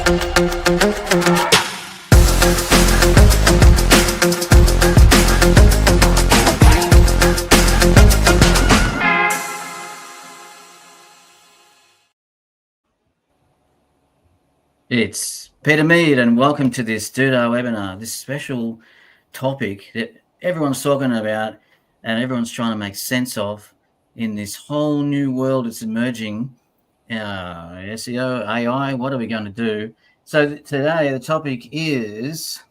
It's Peter Mead, and welcome to this Dudo webinar, this special topic that everyone's talking about and everyone's trying to make sense of in this whole new world that's emerging. SEO, AI, what are we going to do? So today the topic is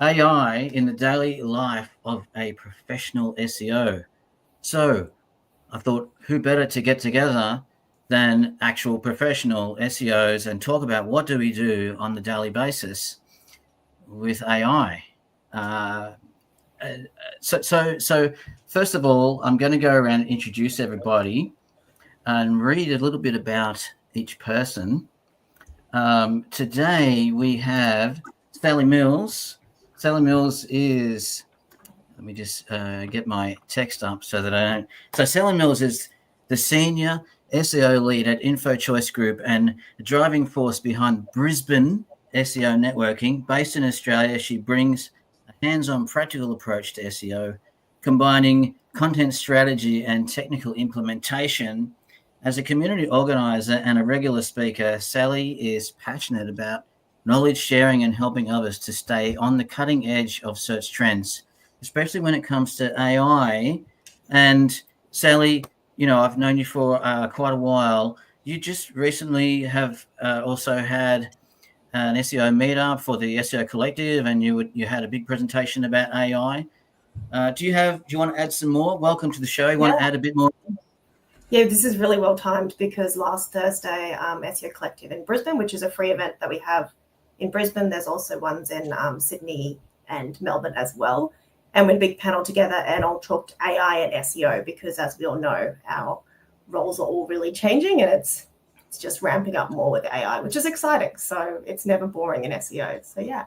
AI in the daily life of a professional SEO. So I thought, who better to get together than actual professional SEOs and talk about what do we do on the daily basis with AI. So first of all, I'm going to go around and introduce everybody and read a little bit about each person. Today we have Sally Mills. Sally Mills is, let me just get my text up so that I don't. So Sally Mills is the senior SEO lead at InfoChoice Group and the driving force behind Brisbane SEO networking. Based in Australia, she brings a hands-on practical approach to SEO, combining content strategy and technical implementation. As a community organizer and a regular speaker, Sally is passionate about knowledge sharing and helping others to stay on the cutting edge of search trends, especially when it comes to AI. And Sally, you know, I've known you for quite a while. You just recently have also had an SEO meetup for the SEO Collective, and you had a big presentation about AI. Do you want to add some more? Welcome to the show. You want to add a bit more? Yeah, this is really well timed because last Thursday, SEO Collective in Brisbane, which is a free event that we have in Brisbane. There's also ones in Sydney and Melbourne as well. And we had a big panel together and all talked AI and SEO because, as we all know, our roles are all really changing and it's just ramping up more with AI, which is exciting. So it's never boring in SEO. So, yeah.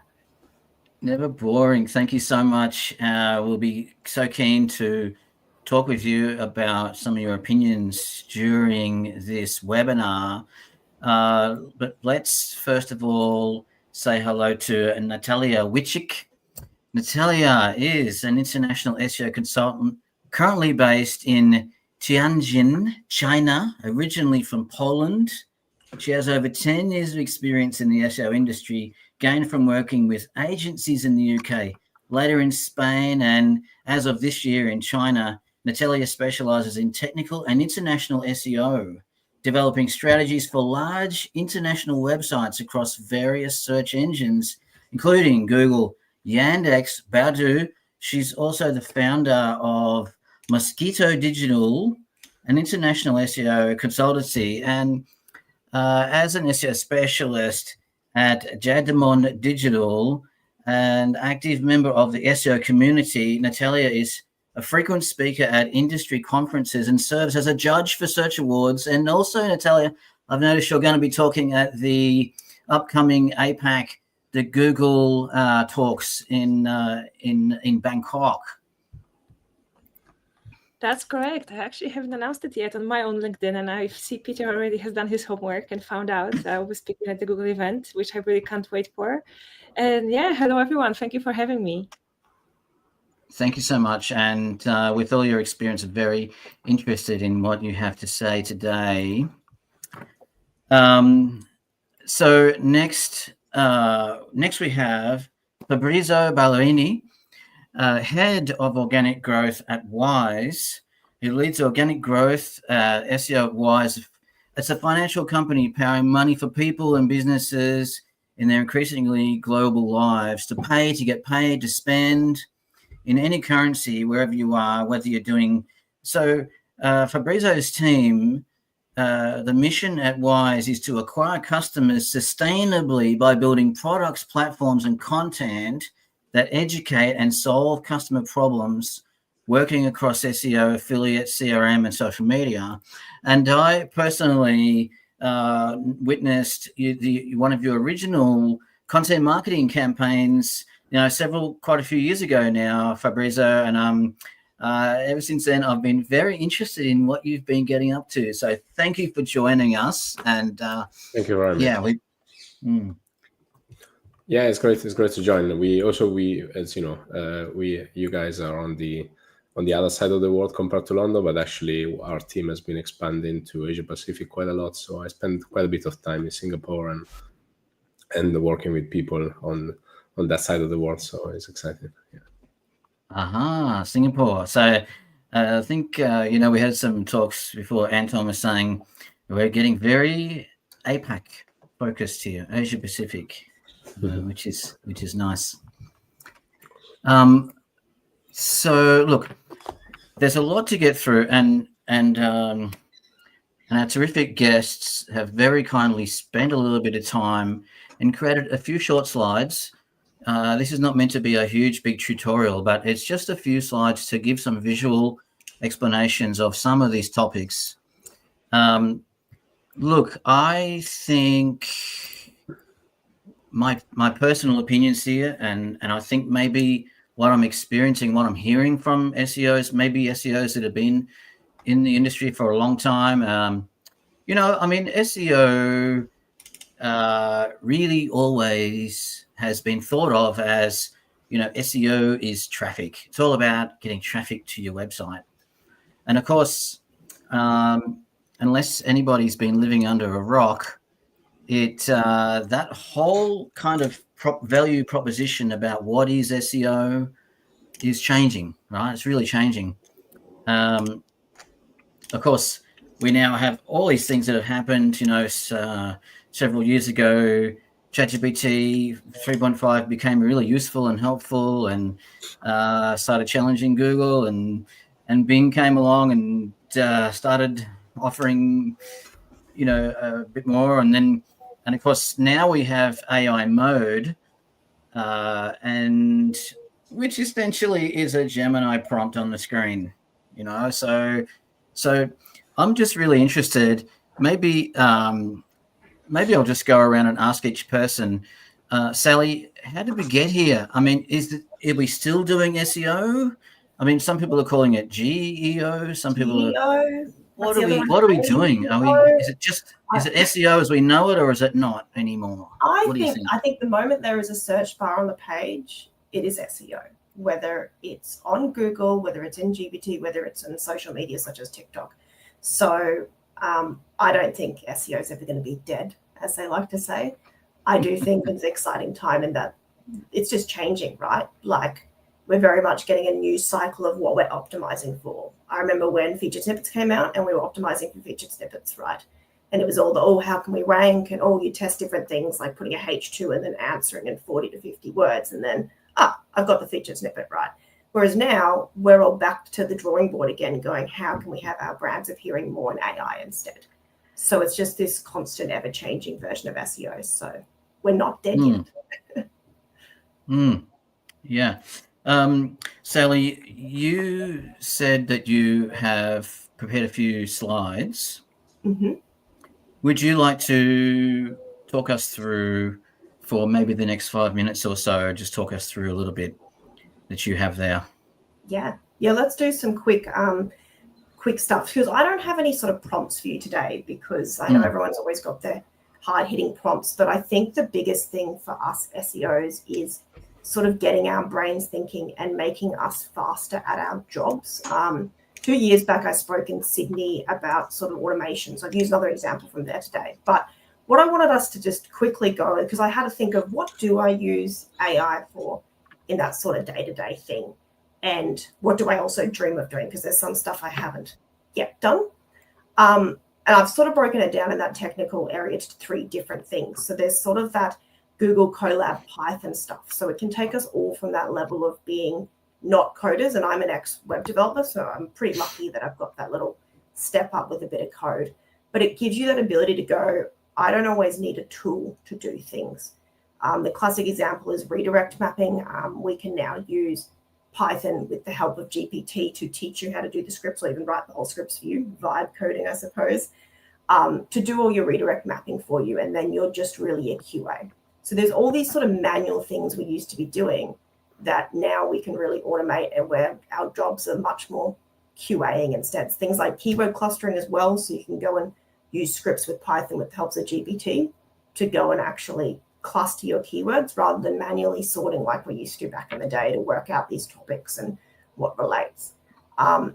Never boring. Thank you so much. We'll be so keen to talk with you about some of your opinions during this webinar. But let's first of all say hello to Natalia Wichik. Natalia is an international SEO consultant currently based in Tianjin, China, originally from Poland. She has over 10 years of experience in the SEO industry, gained from working with agencies in the UK, later in Spain, and as of this year in China. Natalia specializes in technical and international SEO, developing strategies for large international websites across various search engines, including Google, Yandex, Baidu. She's also the founder of Mosquito Digital, an international SEO consultancy, and as an SEO specialist at Jadamon Digital and active member of the SEO community, Natalia is a frequent speaker at industry conferences and serves as a judge for search awards. And also, Natalia, I've noticed you're going to be talking at the upcoming APAC, the Google talks in Bangkok. That's correct. I actually haven't announced it yet on my own LinkedIn, and I see Peter already has done his homework and found out I was speaking at the Google event, which I really can't wait for. And yeah, hello everyone. Thank you for having me. Thank you so much. And with all your experience, I'm very interested in what you have to say today. So next we have Fabrizio Ballerini, head of organic growth at Wise, who leads organic growth SEO at Wise. It's a financial company powering money for people and businesses in their increasingly global lives to pay, to get paid, to spend in any currency, wherever you are, whether you're doing. So Fabrizio's team, the mission at Wise is to acquire customers sustainably by building products, platforms, and content that educate and solve customer problems, working across SEO, affiliate, CRM, and social media. And I personally witnessed one of your original content marketing campaigns, quite a few years ago now, Fabrizio, and ever since then, I've been very interested in what you've been getting up to. So thank you for joining us. And thank you very much. Yeah, Yeah, it's great. It's great to join. We, as you know, you guys are on the other side of the world compared to London, but actually our team has been expanding to Asia Pacific quite a lot. So I spend quite a bit of time in Singapore and working with people on that side of the world. So it's exciting. Yeah. Aha, Singapore. So I think, we had some talks before. Anton was saying we're getting very APAC focused here, Asia Pacific, which is nice. So look, there's a lot to get through, and our terrific guests have very kindly spent a little bit of time and created a few short slides. This is not meant to be a huge, big tutorial, but it's just a few slides to give some visual explanations of some of these topics. Look, I think my personal opinions here, and I think maybe what I'm experiencing, what I'm hearing from SEOs, maybe SEOs that have been in the industry for a long time. SEO really always has been thought of as, SEO is traffic. It's all about getting traffic to your website. And of course, unless anybody's been living under a rock, that whole kind of value proposition about what is SEO is changing, right? It's really changing. Of course, we now have all these things that have happened. Several years ago, ChatGPT 3.5 became really useful and helpful, and started challenging Google, and Bing came along and started offering, a bit more, and of course now we have AI mode, and which essentially is a Gemini prompt on the screen. So I'm just really interested. Maybe I'll just go around and ask each person. Sally, how did we get here? I mean, are we still doing SEO? I mean, some people are calling it GEO. Some people are. What are we doing? Is it SEO as we know it, or is it not anymore? What do you think? I think the moment there is a search bar on the page, it is SEO. Whether it's on Google, whether it's in GPT, whether it's in social media such as TikTok. So I don't think SEO is ever going to be dead, as they like to say. I do think it's an exciting time in that it's just changing, right? Like, we're very much getting a new cycle of what we're optimizing for. I remember when featured snippets came out and we were optimizing for featured snippets, right? And it was all how can we rank? And you test different things like putting a H2 and then answering in 40 to 50 words. And then, I've got the featured snippet right. Whereas now we're all back to the drawing board again, going, how can we have our brands appearing more in AI instead? So it's just this constant ever-changing version of SEO. So we're not dead yet. Yeah. Sally, you said that you have prepared a few slides. Mm-hmm. Would you like to talk us through, for maybe the next 5 minutes or so, just talk us through a little bit that you have there? Yeah. Let's do some quick stuff, because I don't have any sort of prompts for you today, because I know everyone's always got their hard-hitting prompts. But I think the biggest thing for us SEOs is sort of getting our brains thinking and making us faster at our jobs. 2 years back, I spoke in Sydney about sort of automation. So I've used another example from there today. But what I wanted us to just quickly go, because I had to think of what do I use AI for in that sort of day-to-day thing, and what do I also dream of doing, because there's some stuff I haven't yet done. And I've sort of broken it down in that technical area to 3 different things. So there's sort of that Google Colab Python stuff. So it can take us all from that level of being not coders, and I'm an ex-web developer, so I'm pretty lucky that I've got that little step up with a bit of code. But it gives you that ability to go, I don't always need a tool to do things. The classic example is redirect mapping. We can now use Python with the help of GPT to teach you how to do the scripts, or even write the whole scripts for you, vibe coding, I suppose, to do all your redirect mapping for you, and then you're just really a QA. So there's all these sort of manual things we used to be doing that now we can really automate, and where our jobs are much more QAing instead. Things like keyword clustering as well, so you can go and use scripts with Python with the help of GPT to go and actually cluster your keywords rather than manually sorting like we used to back in the day to work out these topics and what relates.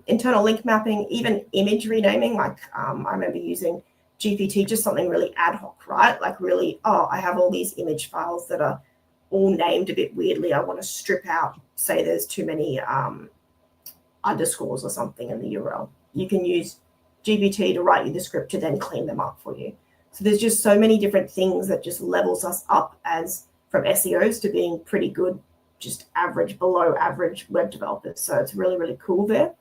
Internal link mapping, even image renaming, like I remember using GPT, just something really ad hoc, right? Like really, I have all these image files that are all named a bit weirdly. I want to strip out, say there's too many underscores or something in the URL. You can use GPT to write you the script to then clean them up for you. So there's just so many different things that just levels us up as from SEOs to being pretty good, just average, below average web developers. So it's really, really cool there.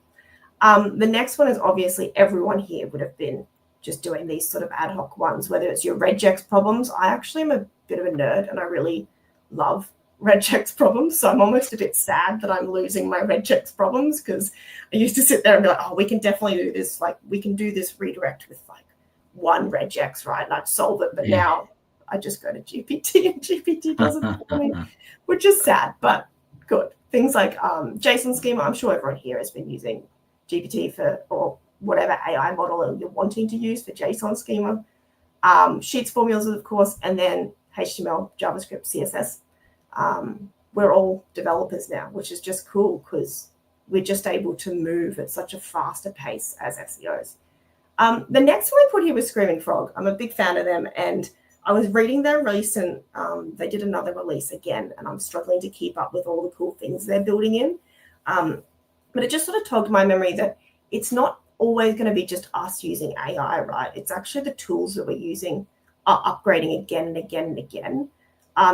The next one is obviously everyone here would have been just doing these sort of ad hoc ones, whether it's your regex problems. I actually am a bit of a nerd and I really love regex problems. So I'm almost a bit sad that I'm losing my regex problems, because I used to sit there and be like, oh, we can definitely do this. Like we can do this redirect with like one regex, right? And I'd solve it. But now I just go to GPT and GPT does it for me, which is sad, but good. Things like JSON schema. I'm sure everyone here has been using GPT for, or whatever AI model you're wanting to use for JSON schema. Sheets formulas, of course, and then HTML, JavaScript, CSS. We're all developers now, which is just cool because we're just able to move at such a faster pace as SEOs. The next one I put here was Screaming Frog. I'm a big fan of them, and I was reading their recent, they did another release again, and I'm struggling to keep up with all the cool things they're building in. But it just sort of told my memory that it's not always going to be just us using AI, right? It's actually the tools that we're using are upgrading again and again and again.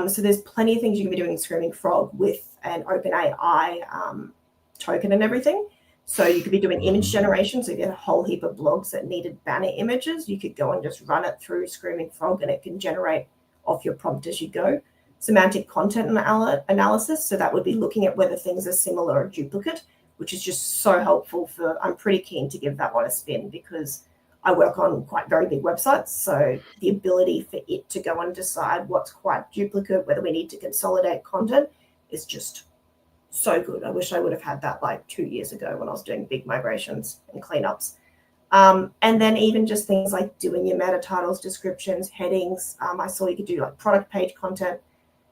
So there's plenty of things you can be doing in Screaming Frog with an OpenAI token and everything. So you could be doing image generation. So if you had a whole heap of blogs that needed banner images, you could go and just run it through Screaming Frog and it can generate off your prompt as you go. Semantic content analysis. So that would be looking at whether things are similar or duplicate, which is just so helpful for, I'm pretty keen to give that one a spin because I work on quite very big websites. So the ability for it to go and decide what's quite duplicate, whether we need to consolidate content, is just so good. I wish I would have had that like 2 years ago when I was doing big migrations and cleanups. And then even just things like doing your meta titles, descriptions, headings. I saw you could do like product page content.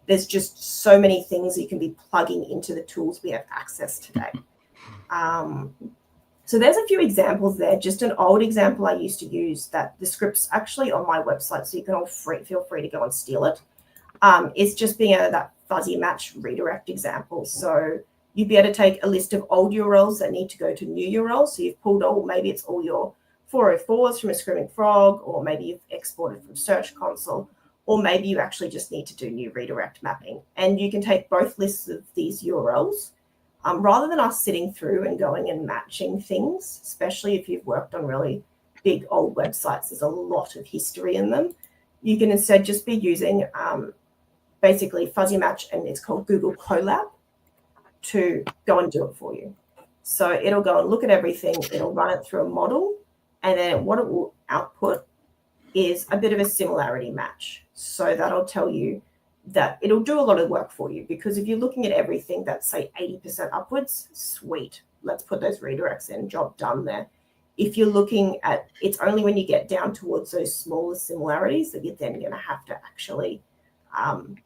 There's just so many things you can be plugging into the tools we have access today. So there's a few examples there. Just an old example I used to use that the script's actually on my website, so you can all feel free to go and steal it. Is just being able to that fuzzy match redirect example. So you'd be able to take a list of old URLs that need to go to new URLs. So you've pulled all, maybe it's all your 404s from a Screaming Frog, or maybe you've exported from Search Console, or maybe you actually just need to do new redirect mapping. And you can take both lists of these URLs. Rather than us sitting through and going and matching things, especially if you've worked on really big old websites, there's a lot of history in them. You can instead just be using basically fuzzy match, and it's called Google Colab, to go and do it for you. So it'll go and look at everything, it'll run it through a model, and then what it will output is a bit of a similarity match. So that'll tell you that it'll do a lot of work for you, because if you're looking at everything that's say 80% upwards, sweet, let's put those redirects in, job done there. If you're looking at, it's only when you get down towards those smaller similarities that you're then going to have to actually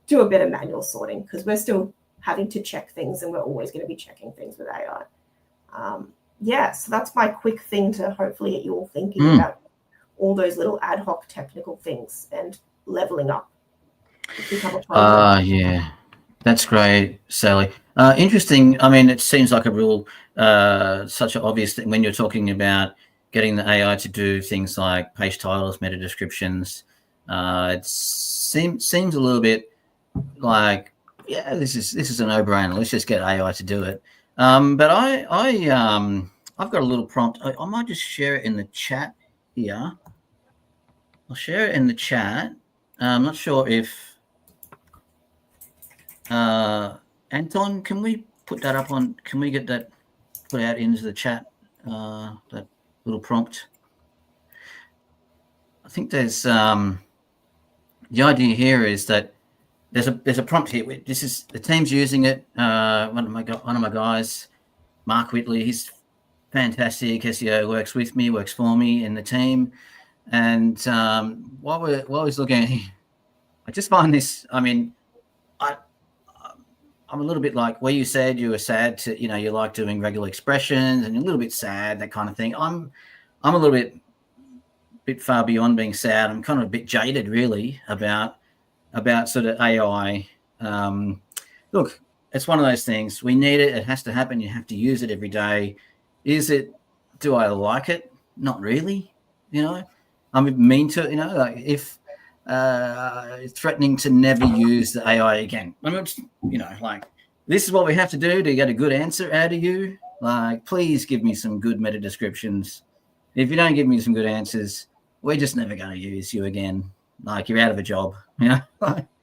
do a bit of manual sorting, because we're still having to check things and we're always going to be checking things with AI. Yeah, so that's my quick thing to hopefully get you all thinking about all those little ad hoc technical things and leveling up. Yeah, that's great, Sally. Interesting. I mean, it seems like a real, such an obvious thing when you're talking about getting the AI to do things like page titles, meta descriptions. It seems a little bit like, yeah, this is a no-brainer. Let's just get AI to do it. But I've got a little prompt. I might just share it in the chat here. I'll share it in the chat. I'm not sure if Anton, can we put that up on? Can we get that put out into the chat? That little prompt. I think there's the idea here is that there's a prompt here. This is the team's using it. One of my guys, Mark Whitley, he's fantastic SEO, works with me, works for me in the team. And while he's looking, just find this, I mean, I'm a little bit like where you said you were sad to, you like doing regular expressions and you're a little bit sad, that kind of thing. I'm a little bit far beyond being sad. I'm kind of a bit jaded really about sort of AI. Look, it's one of those things. We need it. It has to happen. You have to use it every day. Do I like it? Not really. I'm mean to it, like if threatening to never use the AI again. I mean, like this is what we have to do to get a good answer out of you. Like, please give me some good meta descriptions. If you don't give me some good answers, we're just never going to use you again. Like, you're out of a job.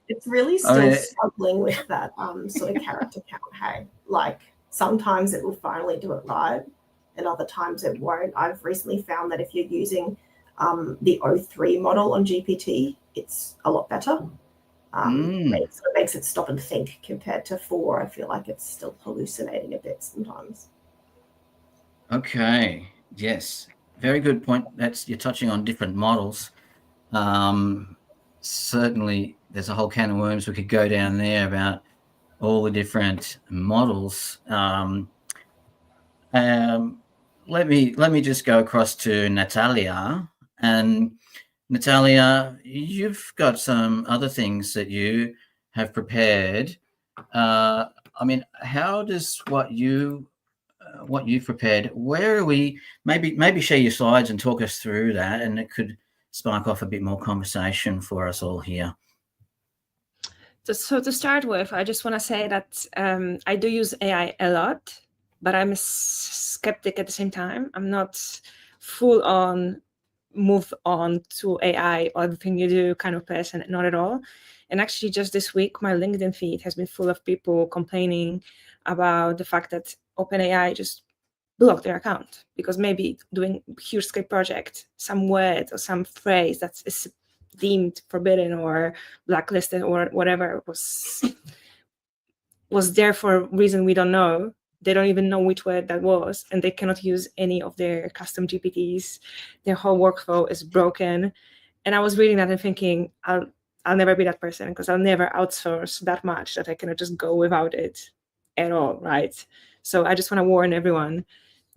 It's really still struggling with that sort of character count. Hey, like sometimes it will finally do it right, and other times it won't. I've recently found that if you're using the O3 model on GPT, it's a lot better. It sort of makes it stop and think compared to 4. I feel like it's still hallucinating a bit sometimes. Okay. Yes. Very good point. You're touching on different models. Certainly, there's a whole can of worms we could go down there about all the different models. Let me just go across to Natalia. And Natalia, you've got some other things that you have prepared. I mean, how does what you've prepared, where are we? Maybe share your slides and talk us through that, and it could spark off a bit more conversation for us all here. So to start with, I just want to say that I do use AI a lot, but I'm a skeptic at the same time. I'm not full on move on to AI or everything you do kind of person, not at all. And actually just this week, my LinkedIn feed has been full of people complaining about the fact that OpenAI just blocked their account because maybe doing a huge script project, some word or some phrase that is deemed forbidden or blacklisted or whatever was there for a reason we don't know. They don't even know which word that was, and they cannot use any of their custom GPTs. Their whole workflow is broken. And I was reading that and thinking, I'll never be that person because I'll never outsource that much that I cannot just go without it at all, right? So I just want to warn everyone,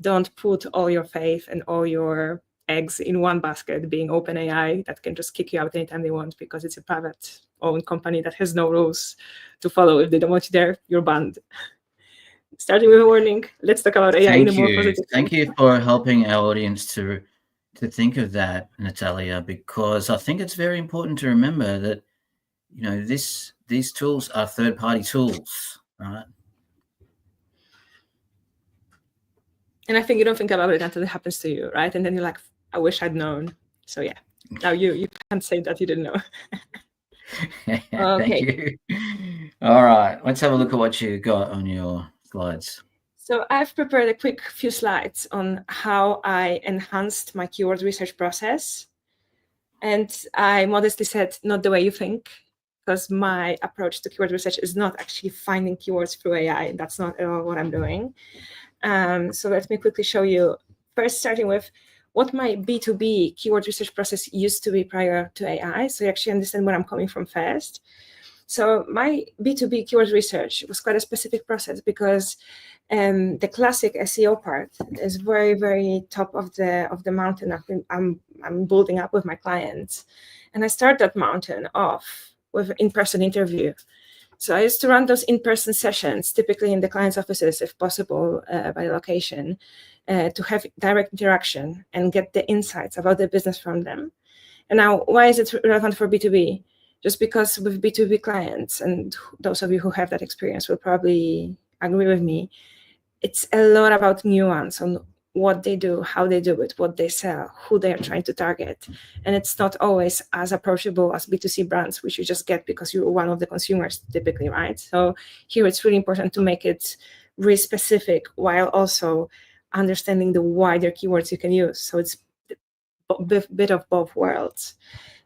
don't put all your faith and all your eggs in one basket, being OpenAI, that can just kick you out anytime they want because it's a private-owned company that has no rules to follow. If they don't want you there, you're banned. Starting with a warning, let's talk about AI in a more positive way. Thank you for helping our audience to think of that, Natalia, because I think it's very important to remember that, these tools are third-party tools, right? And I think you don't think about it until it happens to you, right? And then you're like, I wish I'd known. So yeah, now you can't say that you didn't know. Thank you. All right, let's have a look at what you got on your slides. So I've prepared a quick few slides on how I enhanced my keyword research process. And I modestly said, not the way you think, because my approach to keyword research is not actually finding keywords through AI. That's not at all what I'm doing. So let me quickly show you, first starting with what my B2B keyword research process used to be prior to AI. So you actually understand where I'm coming from first. So my B2B keyword research was quite a specific process because the classic SEO part is very, very top of the mountain I'm building up with my clients. And I start that mountain off with an in-person interview. So I used to run those in-person sessions, typically in the client's offices, if possible, by location, to have direct interaction and get the insights about the business from them. And now, why is it relevant for B2B? Just because with B2B clients, and those of you who have that experience will probably agree with me, it's a lot about nuance on what they do, how they do it, what they sell, who they are trying to target. And it's not always as approachable as B2C brands, which you just get because you're one of the consumers typically, right? So here it's really important to make it really specific while also understanding the wider keywords you can use. So it's a bit of both worlds.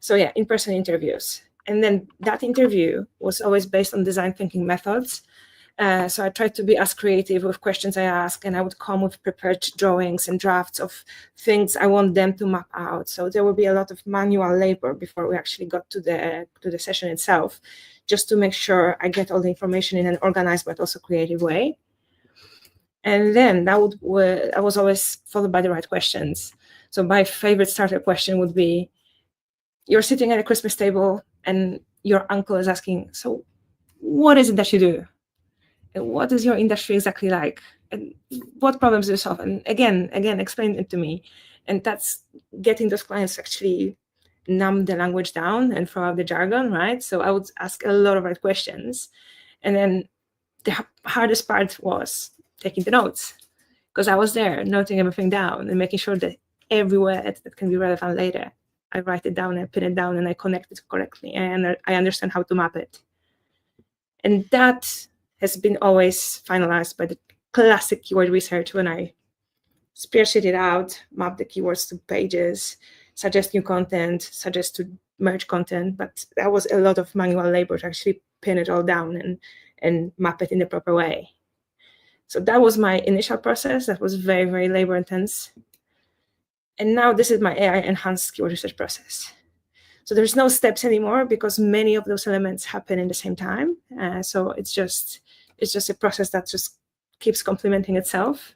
So yeah, in-person interviews. And then that interview was always based on design thinking methods. So I tried to be as creative with questions I ask, and I would come with prepared drawings and drafts of things I want them to map out. So there will be a lot of manual labor before we actually got to the session itself, just to make sure I get all the information in an organized but also creative way. And then I was always followed by the right questions. So my favorite starter question would be, you're sitting at a Christmas table and your uncle is asking, so what is it that you do? And what is your industry exactly like? And what problems do you solve? And again, explain it to me. And that's getting those clients to actually numb the language down and throw out the jargon, right? So I would ask a lot of right questions. And then the hardest part was taking the notes, because I was there noting everything down and making sure that every word that can be relevant later, I write it down and pin it down and I connect it correctly and I understand how to map it. And that has been always finalized by the classic keyword research, when I spreadsheet it out, map the keywords to pages, suggest new content, suggest to merge content. But that was a lot of manual labor to actually pin it all down and map it in the proper way. So that was my initial process. That was very, very labor intense. And now this is my AI-enhanced keyword research process. So there's no steps anymore, because many of those elements happen in the same time. So it's just a process that just keeps complementing itself.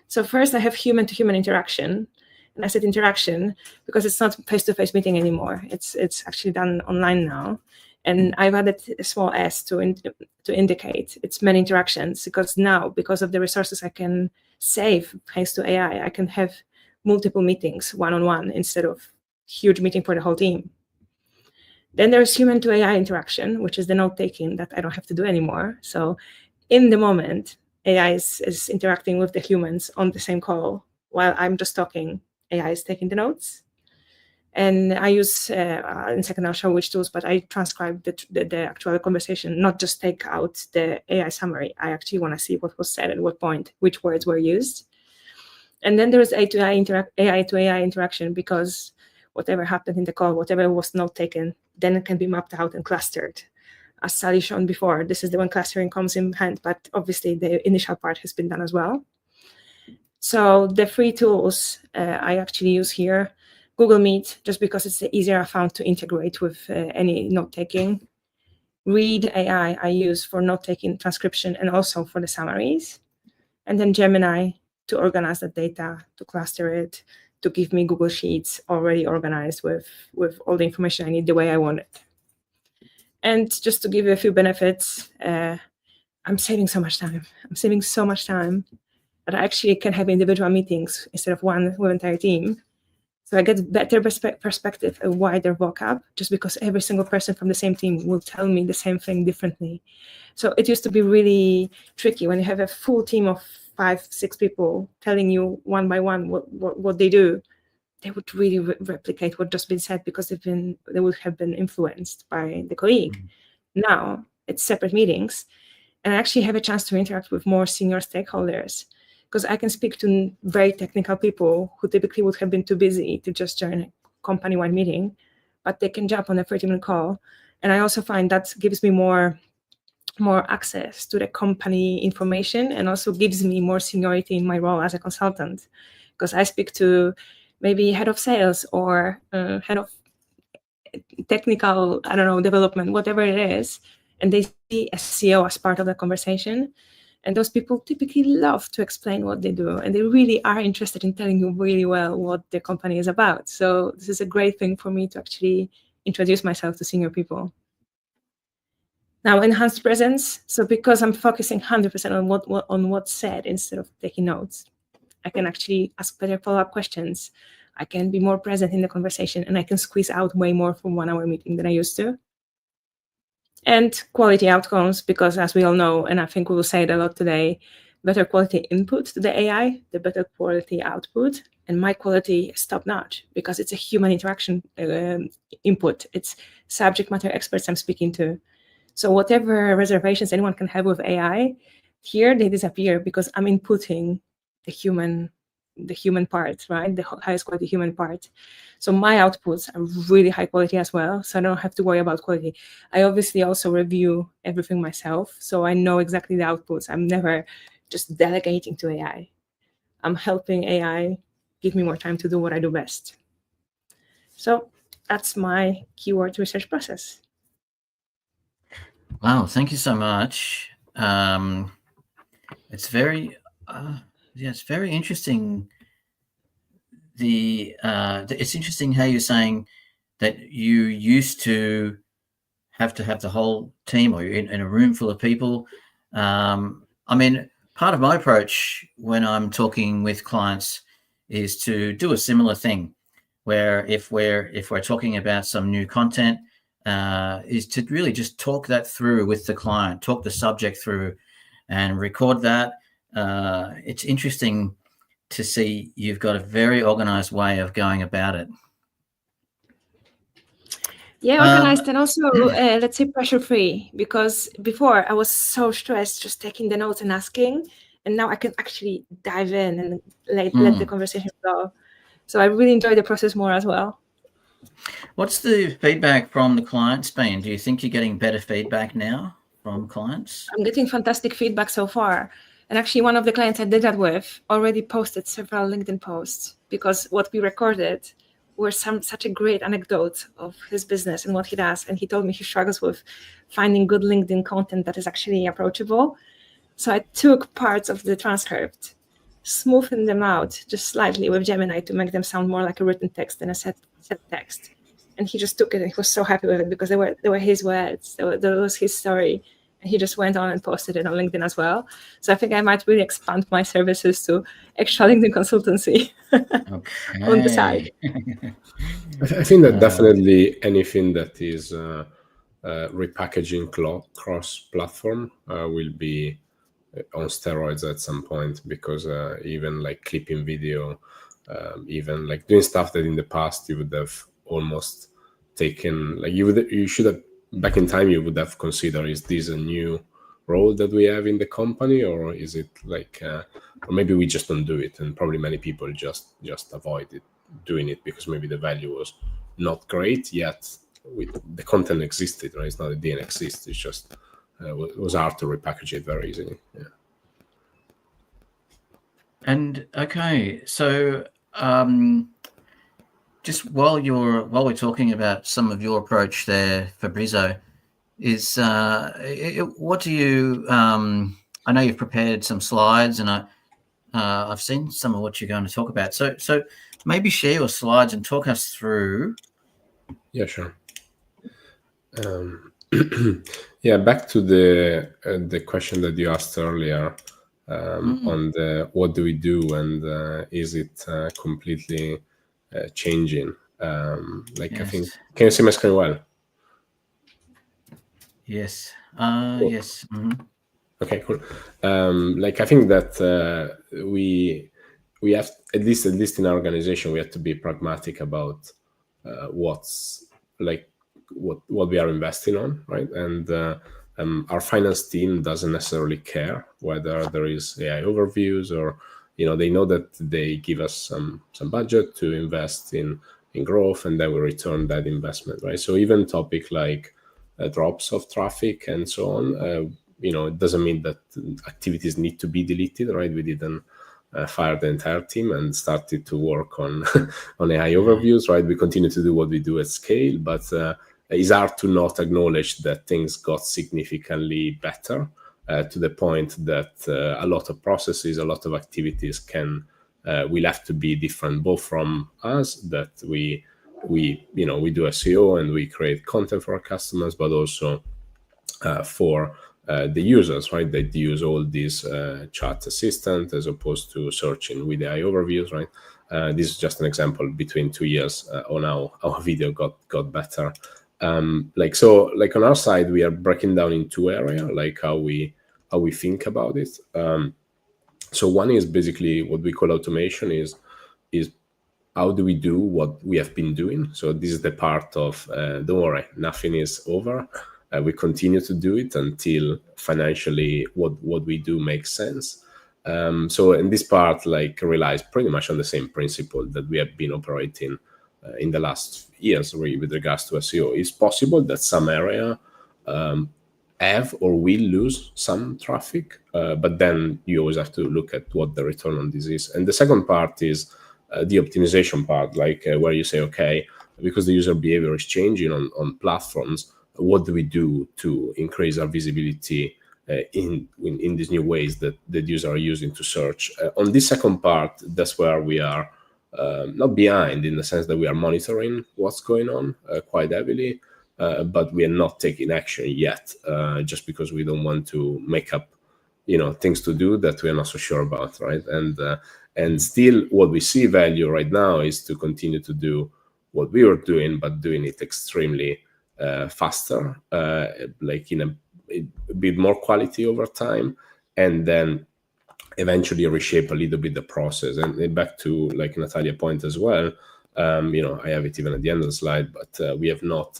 So first I have human-to-human interaction. And I said interaction because it's not face-to-face meeting anymore. It's actually done online now. And I've added a small s to indicate it's many interactions, because now, because of the resources I can save thanks to AI, I can have multiple meetings one-on-one instead of huge meeting for the whole team. Then there's human to AI interaction, which is the note-taking that I don't have to do anymore. So in the moment, AI is interacting with the humans on the same call. While I'm just talking, AI is taking the notes. And I use, in a second I'll show which tools, but I transcribe the actual conversation, not just take out the AI summary. I actually want to see what was said at what point, which words were used. And then there's AI to AI interaction, because whatever happened in the call, whatever was not taken, then it can be mapped out and clustered. As Sally shown before, this is the when clustering comes in hand, but obviously the initial part has been done as well. So the free tools I actually use here, Google Meet, just because it's the easier I found to integrate with any note-taking. Read AI I use for note-taking, transcription, and also for the summaries. And then Gemini to organize the data, to cluster it, to give me Google Sheets already organized with all the information I need the way I want it. And just to give you a few benefits, I'm saving so much time. I'm saving so much time that I actually can have individual meetings instead of one with entire team. So I get better perspective, a wider vocab, just because every single person from the same team will tell me the same thing differently. So it used to be really tricky when you have a full team of 5-6 people telling you one by one what they do. They would really replicate what just been said, because they would have been influenced by the colleague. Now it's separate meetings, and I actually have a chance to interact with more senior stakeholders, because I can speak to very technical people who typically would have been too busy to just join a company-wide meeting, but they can jump on a 30-minute call. And I also find that gives me more access to the company information, and also gives me more seniority in my role as a consultant, because I speak to maybe head of sales or head of technical, I don't know, development, whatever it is, and they see SEO as part of the conversation. And those people typically love to explain what they do, and they really are interested in telling you really well what the company is about. So this is a great thing for me to actually introduce myself to senior people. Now, enhanced presence. So because I'm focusing 100% on what's said instead of taking notes, I can actually ask better follow-up questions. I can be more present in the conversation, and I can squeeze out way more from 1 hour meeting than I used to. And quality outcomes, because as we all know, and I think we will say it a lot today, better quality input to the AI, the better quality output. And my quality is top-notch because it's a human interaction input. It's subject matter experts I'm speaking to. So whatever reservations anyone can have with AI, here they disappear because I'm inputting the human the human part, right? The highest quality human part. So my outputs are really high quality as well. So I don't have to worry about quality. I obviously also review everything myself. So I know exactly the outputs. I'm never just delegating to AI. I'm helping AI give me more time to do what I do best. So that's my keyword research process. Wow, thank you so much. It's very, it's very interesting. It's interesting how you're saying that you used to have the whole team, or you're in a room full of people. I mean, part of my approach when I'm talking with clients is to do a similar thing, where if we're talking about some new content, is to really just talk that through with the client, talk the subject through, and record that. It's interesting to see you've got a very organized way of going about it. Yeah, organized and also, let's say, pressure-free, because before I was so stressed just taking the notes and asking, and now I can actually dive in and let the conversation go. So I really enjoy the process more as well. What's the feedback from the clients been? Do you think you're getting better feedback now from clients? I'm getting fantastic feedback so far. And actually, one of the clients I did that with already posted several LinkedIn posts, because what we recorded were such a great anecdote of his business and what he does. And he told me he struggles with finding good LinkedIn content that is actually approachable. So I took parts of the transcript, smoothened them out just slightly with Gemini to make them sound more like a written text than a set text. And he just took it and he was so happy with it because they were his words, that was his story. And he just went on and posted it on LinkedIn as well. So I think I might really expand my services to extra LinkedIn consultancy on the side. I think that definitely anything that is repackaging cross-platform will be on steroids at some point, because even like clipping video, even like doing stuff that in the past you would have almost taken, like you should have, back in time, you would have considered, is this a new role that we have in the company, or is it like, or maybe we just don't do it, and probably many people just avoid doing it because maybe the value was not great yet. The content existed, right? It's not that it didn't exist. It's just it was hard to repackage it very easily. Yeah. And okay, so just while we're talking about some of your approach there, Fabrizio, is what do you? I know you've prepared some slides, and I've seen some of what you're going to talk about. So maybe share your slides and talk us through. Yeah, sure. Yeah, back to the question that you asked earlier on the what do we do, and is it completely changing? Like, yes. I think, can you see my screen well? Yes. Cool. Yes. Mm-hmm. Okay, cool. Like, I think that we have, at least in our organization, we have to be pragmatic about what's like what we are investing on, right? And our finance team doesn't necessarily care whether there is AI overviews, or they know that they give us some budget to invest in growth, and then we return that investment, right? So even topic like drops of traffic and so on, it doesn't mean that activities need to be deleted, right? We didn't fire the entire team and started to work on AI overviews, right? We continue to do what we do at scale, but it's hard to not acknowledge that things got significantly better to the point that a lot of processes, a lot of activities will have to be different, both from us, that we do SEO and we create content for our customers, but also for the users, right? They use all these chat assistant as opposed to searching with AI overviews, right? This is just an example. Between 2 years on our video got better. Like on our side, we are breaking down in 2 areas, like how we think about it. So one is basically what we call automation, is how do we do what we have been doing? So this is the part of don't worry, nothing is over. We continue to do it until financially what we do makes sense. So in this part, like, relies pretty much on the same principle that we have been operating in the last years with regards to SEO. It's possible that some area have or will lose some traffic, but then you always have to look at what the return on this is. And the second part is the optimization part, like where you say, okay, because the user behavior is changing on platforms, what do we do to increase our visibility in these new ways that the users are using to search? On this second part, that's where we are not behind, in the sense that we are monitoring what's going on quite heavily, but we are not taking action yet, just because we don't want to make up, things to do that we are not so sure about, right? And still, what we see value right now is to continue to do what we were doing, but doing it extremely faster, like in a bit more quality over time, and then eventually reshape a little bit the process. And back to, like, Natalia's point as well, I have it even at the end of the slide, but we have not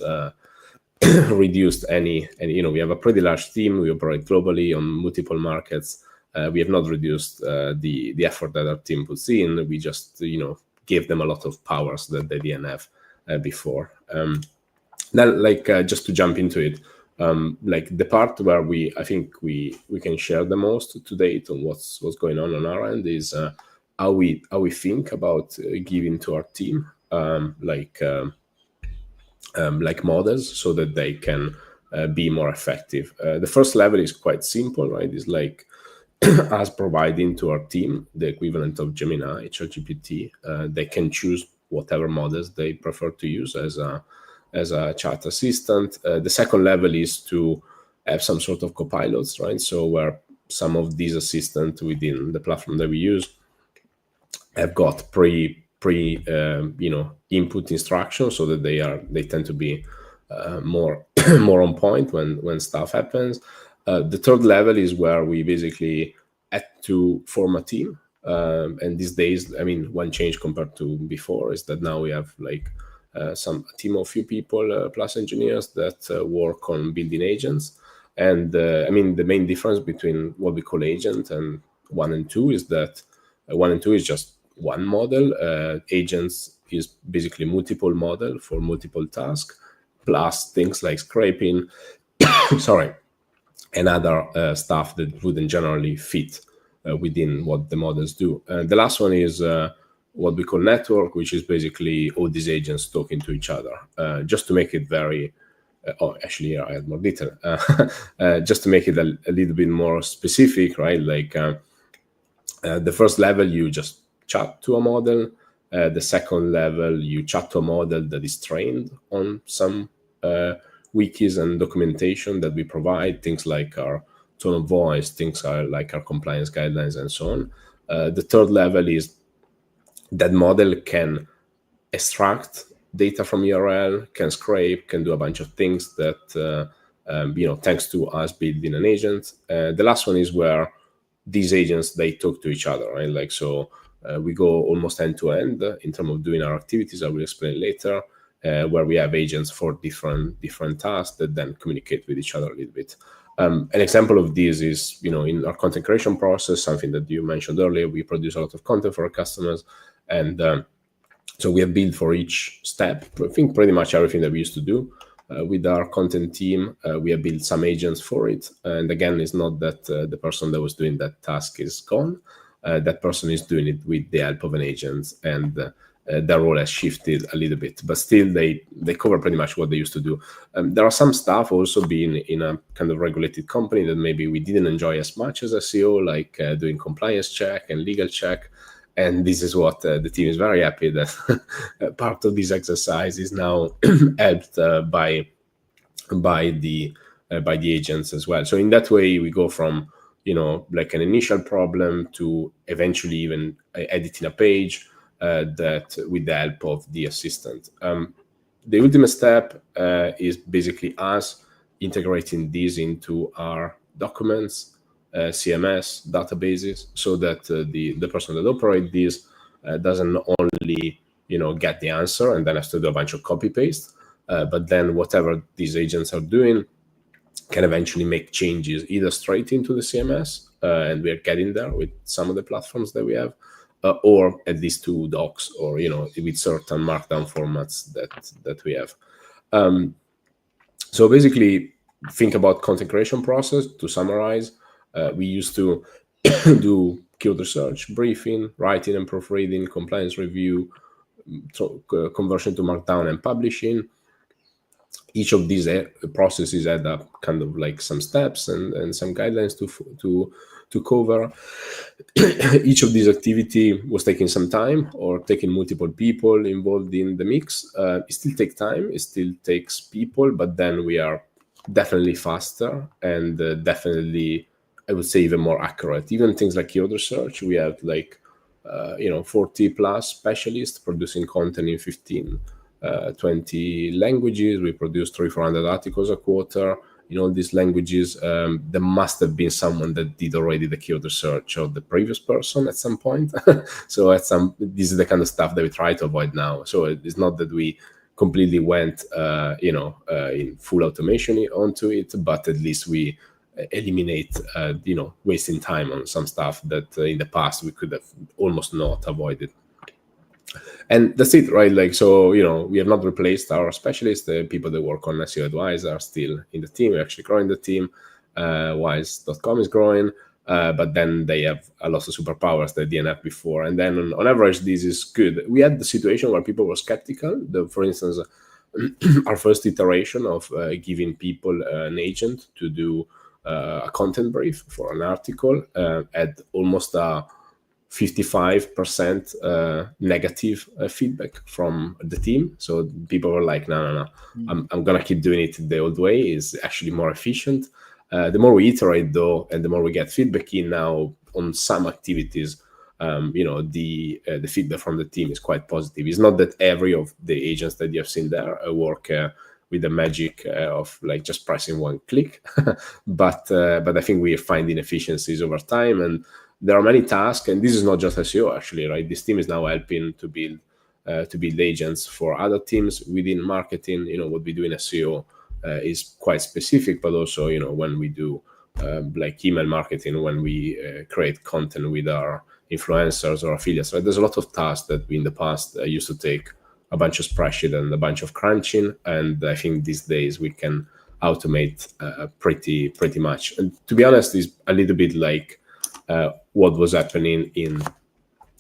reduced any, we have a pretty large team. We operate globally on multiple markets. We have not reduced the effort that our team puts in. We just, gave them a lot of powers that they didn't have before. Then, like, just to jump into it, like, the part where I think we can share the most to date on what's going on our end is how we think about giving to our team like models, so that they can be more effective. The first level is quite simple, right? It's like us providing to our team the equivalent of Gemini, ChatGPT. They can choose whatever models they prefer to use as a chat assistant. The second level is to have some sort of copilots, right? So where some of these assistants within the platform that we use have got pre input instructions, so that they tend to be more on point when stuff happens. The third level is where we basically had to form a team. And these days, I mean, one change compared to before is that now we have like a team of few people plus engineers that work on building agents. And I mean, the main difference between what we call agent and 1 and 2 is that 1 and 2 is just one model. Agents is basically multiple model for multiple tasks, plus things like scraping, sorry, and other stuff that wouldn't generally fit within what the models do. The last one is what we call network, which is basically all these agents talking to each other. Just to make it very, actually, I had more detail. Just to make it a little bit more specific, right? Like the first level, you just chat to a model. The second level, you chat to a model that is trained on some wikis and documentation that we provide, things like our tone of voice, things like our compliance guidelines, and so on. The third level is that model can extract data from URL, can scrape, can do a bunch of things that, thanks to us building an agent. The last one is where these agents, they talk to each other, right? Like, so we go almost end to end in terms of doing our activities. I will explain later, where we have agents for different tasks that then communicate with each other a little bit. An example of this is, in our content creation process, something that you mentioned earlier. We produce a lot of content for our customers, and so we have built for each step, I think, pretty much everything that we used to do with our content team. We have built some agents for it, and again, it's not that the person that was doing that task is gone. That person is doing it with the help of an agent, and their role has shifted a little bit, but still they cover pretty much what they used to do. There are some stuff also being in a kind of regulated company that maybe we didn't enjoy as much as SEO, like doing compliance check and legal check. And this is what the team is very happy that part of this exercise is now helped by the agents as well. So in that way, we go from like an initial problem to eventually even editing a page that with the help of the assistant. The ultimate step is basically us integrating these into our documents, CMS databases, so that the person that operates this doesn't only get the answer and then has to do a bunch of copy paste, but then whatever these agents are doing can eventually make changes either straight into the CMS and we are getting there with some of the platforms that we have, or at least to docs, or with certain markdown formats that we have. So basically, think about content creation process. To summarize, we used to do keyword research, briefing, writing and proofreading, compliance review, conversion to markdown, and publishing. Each of these processes had up kind of like some steps and some guidelines to cover. Each of these activity was taking some time, or taking multiple people involved in the mix. It still takes time, it still takes people, but then we are definitely faster and definitely, I would say, even more accurate. Even things like keyword research, we have like 40 plus specialists producing content in 15 20 languages. We produce 300-400 articles a quarter in all these languages. There must have been someone that did already the keyword research, or the previous person at some point. So this is the kind of stuff that we try to avoid now. So it's not that we completely went in full automation onto it, but at least we eliminate wasting time on some stuff that in the past we could have almost not avoided. And that's it, right? Like, so, we have not replaced our specialists. The people that work on SEO Advice are still in the team. We're actually growing the team. Wise.com is growing, but then they have a lot of superpowers that they didn't have before. And then on average, this is good. We had the situation where people were skeptical. For instance, our first iteration of giving people an agent to do a content brief for an article had almost a 55% negative feedback from the team. So people were like, no, I'm going to keep doing it the old way. It's actually more efficient. The more we iterate, though, and the more we get feedback in now on some activities, the feedback from the team is quite positive. It's not that every of the agents that you have seen there work with the magic of like just pressing one click, but I think we are finding efficiencies over time, and there are many tasks, and this is not just SEO actually, right? This team is now helping to build agents for other teams within marketing. What we do in SEO is quite specific, but also, when we do like email marketing, when we create content with our influencers or affiliates, right? There's a lot of tasks that we in the past used to take a bunch of spreadsheet and a bunch of crunching, and I think these days we can automate pretty much. And to be honest, it's a little bit like what was happening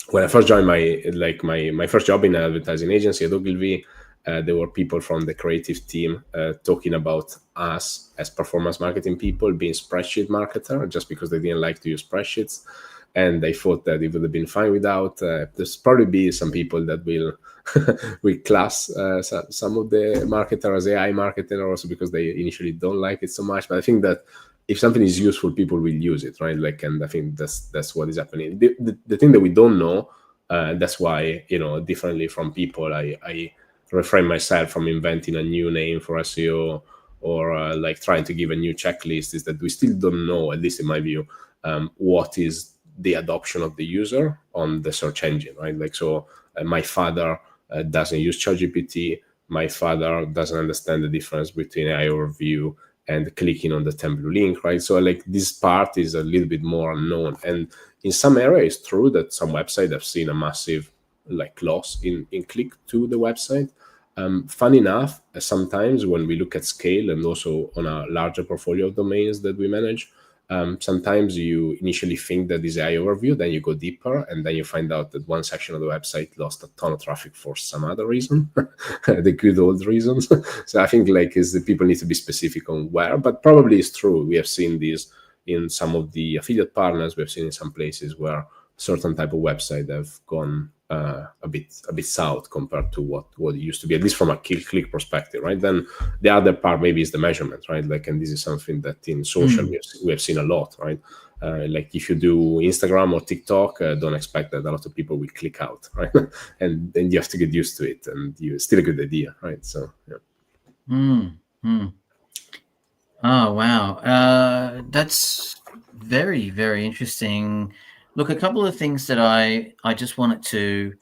when I first joined my first job in an advertising agency at Ogilvy. There were people from the creative team talking about us as performance marketing people being spreadsheet marketer, just because they didn't like to use spreadsheets, and they thought that it would have been fine without. There's probably be some people that will class some of the marketers as AI marketer, also because they initially don't like it so much. But I think that if something is useful, people will use it, right? Like, and I think that's what is happening. The thing that we don't know, that's why, differently from people, I refrain myself from inventing a new name for SEO or like trying to give a new checklist, is that we still don't know, at least in my view, what is the adoption of the user on the search engine, right? Like, so my father doesn't use ChatGPT. My father doesn't understand the difference between AI overview and clicking on the 10 blue link, right? So like this part is a little bit more unknown. And in some areas, it's true that some websites have seen a massive like loss in click to the website. Fun enough, sometimes when we look at scale and also on a larger portfolio of domains that we manage, sometimes you initially think that this AI overview, then you go deeper, and then you find out that one section of the website lost a ton of traffic for some other reason, the good old reasons. So I think like is the people need to be specific on where, but probably it's true. We have seen this in some of the affiliate partners. We've seen in some places where certain type of website have gone a bit south compared to what it used to be, at least from a click perspective, right? Then the other part maybe is the measurement, right? Like, and this is something that in social we have seen a lot, right? Like if you do Instagram or TikTok, don't expect that a lot of people will click out, right? and you have to get used to it, and it's still a good idea, right? So yeah. Oh wow, that's very, very interesting. Look, a couple of things that I just wanted to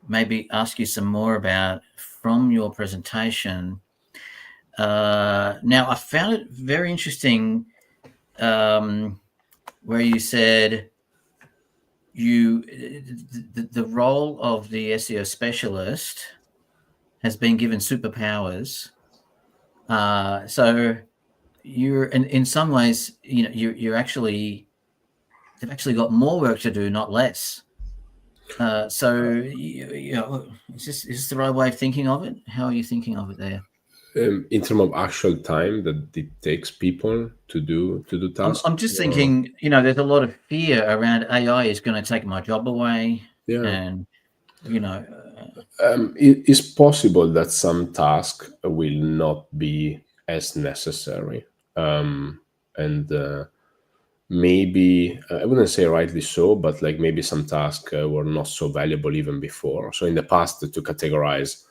maybe ask you some more about from your presentation. Now, I found it very interesting where you said the role of the SEO specialist has been given superpowers. So you're in some ways, you're actually, they've actually got more work to do, not less. So is this the right way of thinking of it? How are you thinking of it there? In terms of actual time that it takes people to do tasks. I'm just thinking, there's a lot of fear around AI is going to take my job away. Yeah. And, it's possible that some tasks will not be as necessary. And maybe, I wouldn't say rightly so, but like maybe some tasks were not so valuable even before. So in the past, to categorize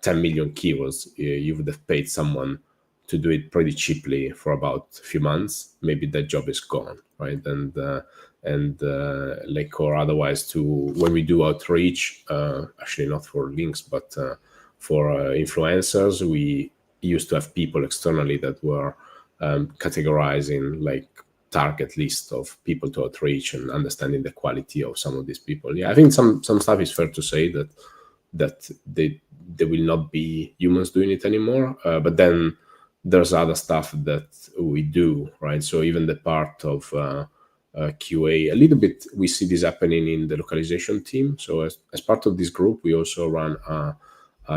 10 million keywords, you would have paid someone to do it pretty cheaply for about a few months. Maybe that job is gone, right? And like, or otherwise, when we do outreach, actually not for links, but for influencers, we used to have people externally that were categorizing like target list of people to outreach and understanding the quality of some of these people. Yeah, I think some stuff is fair to say that they will not be humans doing it anymore. But then there's other stuff that we do, right? So even the part of QA, a little bit, we see this happening in the localization team. So as part of this group, we also run a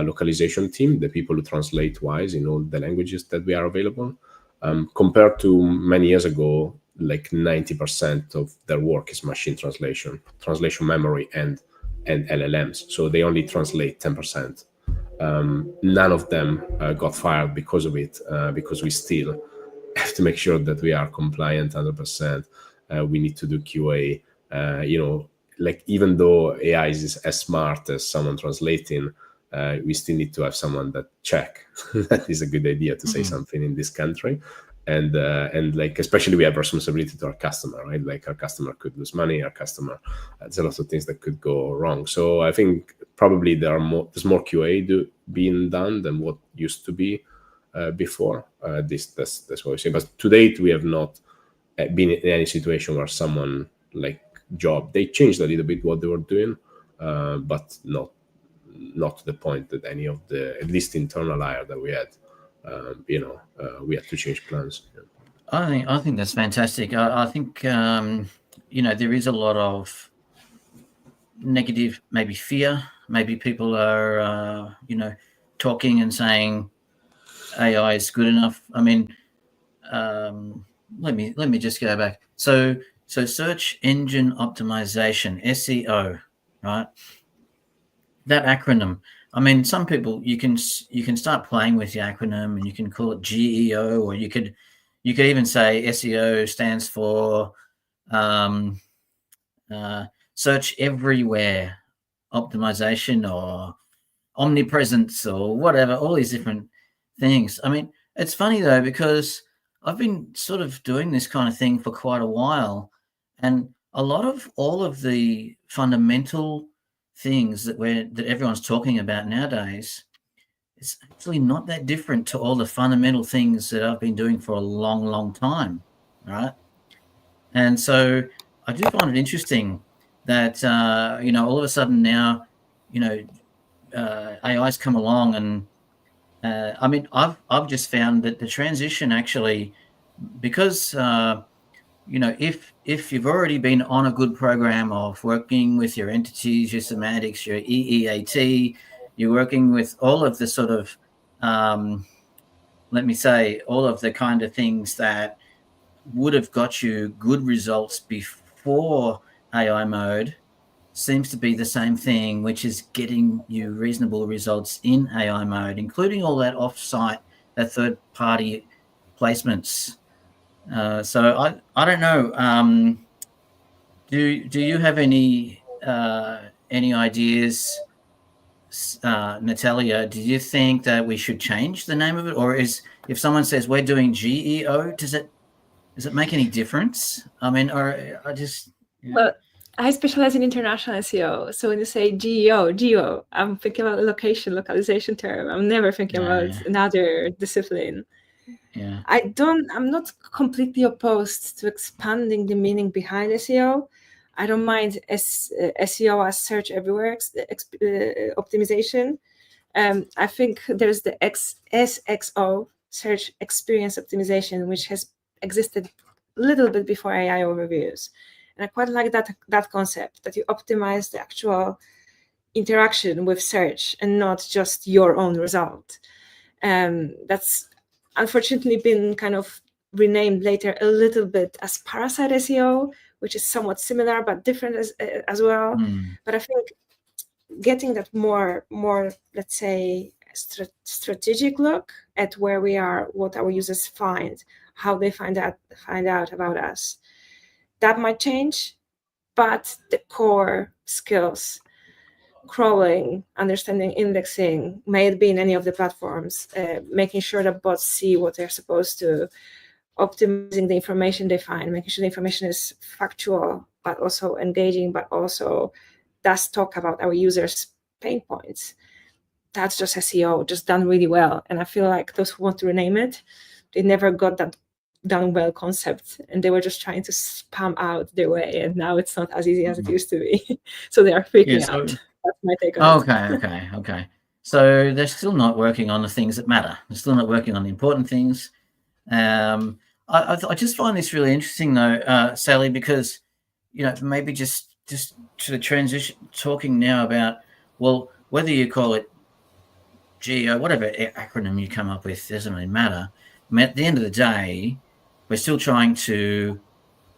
localization team, the people who translate WISE in all the languages that we are available. Compared to many years ago, like 90% of their work is machine translation memory, and LLMs. So they only translate 10%. None of them got fired because of it, because we still have to make sure that we are compliant 100%. We need to do QA. Like even though AI is as smart as someone translating, we still need to have someone that check that is a good idea to say something in this country. And like, especially we have responsibility to our customer, right? Like our customer could lose money, there's a lot of things that could go wrong. So I think probably there's more QA being done than what used to be before. That's what we say. But to date, we have not been in any situation where someone like they changed a little bit what they were doing, but not to the point that any of the, at least internal hire that we had, we had to change plans. I think that's fantastic. I think there is a lot of negative, maybe fear. Maybe people are talking and saying AI is good enough. I mean, let me just go back. So search engine optimization, SEO, right? That acronym. I mean, some people, you can start playing with the acronym and you can call it GEO, or you could even say SEO stands for search everywhere optimization, or omnipresence, or whatever, all these different things. I mean, it's funny though, because I've been sort of doing this kind of thing for quite a while, and a lot of all of the fundamental things that everyone's talking about nowadays, it's actually not that different to all the fundamental things that I've been doing for a long, long time, right? And so I do find it interesting that all of a sudden now, AI's come along, and I mean, I've just found that the transition actually, because if you've already been on a good program of working with your entities, your semantics, your EEAT, you're working with all of the sort of, let me say, all of the kind of things that would have got you good results before AI mode, seems to be the same thing, which is getting you reasonable results in AI mode, including all that off-site, that third-party placements. So I don't know. Do you have any ideas, Natalia? Do you think that we should change the name of it, or if someone says we're doing GEO, does it make any difference? I mean, or I just Well, I specialize in international SEO. So when you say geo, I'm thinking about a localization term. I'm never thinking about another discipline. Yeah. I'm not completely opposed to expanding the meaning behind SEO. I don't mind SEO as search everywhere optimization. I think there's the SXO, search experience optimization, which has existed a little bit before AI overviews. And I quite like that concept, that you optimize the actual interaction with search and not just your own result. That's unfortunately been kind of renamed later a little bit as parasite SEO, which is somewhat similar but different as well. But I think getting that more let's say strategic look at where we are, what our users find, how they find out about us, that might change. But the core skills, crawling, understanding indexing, may it be in any of the platforms, making sure that bots see what they're supposed to, optimizing the information they find, making sure the information is factual, but also engaging, but also does talk about our users' pain points. That's just SEO, just done really well. And I feel like those who want to rename it, they never got that done well concept, and they were just trying to spam out their way, and now it's not as easy as it used to be. So they are freaking out. That's my take on it. Okay. So they're still not working on the things that matter. They're still not working on the important things. I just find this really interesting, though, Sally, because maybe just to the transition, talking now about, well, whether you call it GEO, whatever acronym you come up with, doesn't really matter. I mean, at the end of the day, we're still trying to